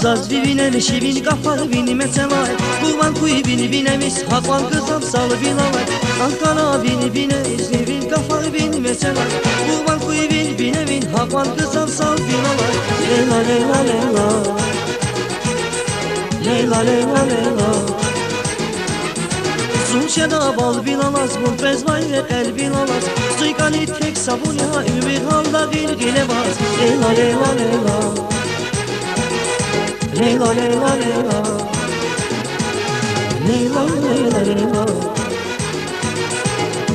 azaz bibine şivin kafalı bini meselay Kurban kuyu bini binemiş hakvan kızam salı binalay Ankara bini bine şivin kafalı bini meselay Kurban kuyu bini binemin hakvan kızam salı binalay Leyla leyla leyla Leyla leyla leyla Sunşeda bal bilamaz bu bezvay ve kalbin alamaz Suykani tek sabun ya ümit halda gilgilebaz Leyla leyla leyla Leyla leyla leyla Leyla leyla leyla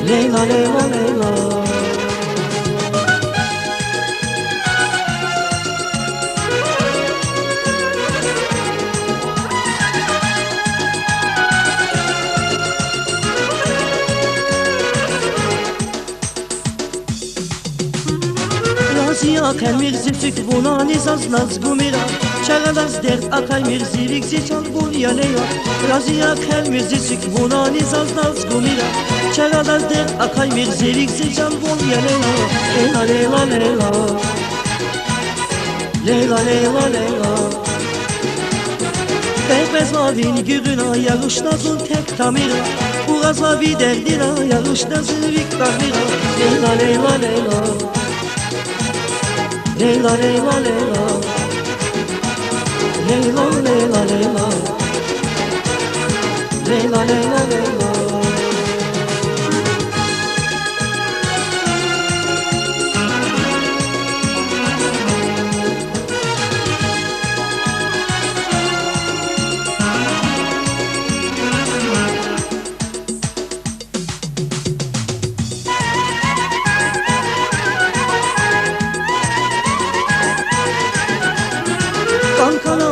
Leyla leyla leyla Raziya kelmir zifik buna nizaz naz gumira Çağadaz dert akay mirzilik ziçal bu yaleya Raziya kelmir zifik buna nizaz naz gumira Çağadaz dert akay mirzilik ziçal bu yaleya Leyla leyla leyla Leyla leyla leyla Bekbez mavin gürüna yarışnazın tek tamira Uğazla bir derdina yarışnazın vik kahvira Leyla leyla leyla Leyla leyla leyla Leyla leyla leyla Leyla leyla leyla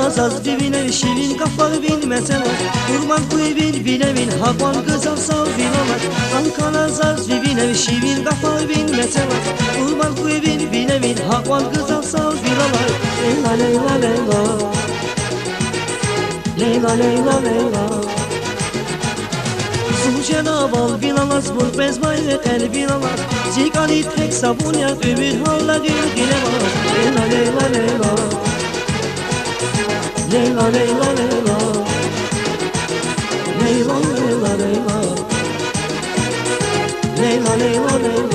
Azaz bibine şivin kafalı bin mesela Kurban kuyu bin binemin hakvan kızam sal bilamaz Ankara azaz bibine şivin kafalı bin mesela Kurban kuyu bin binemin hakvan kızam sal bilamaz Leyla leyla leyla Leyla leyla leyla Sunşeda bal bilamaz bu bezmay ve kalbin alamaz Zikani tek sabun ya ümit halla gilgilemaz Leyla leyla leyla Leyla leyla leyla Leyla leyla leyla Leyla leyla leyla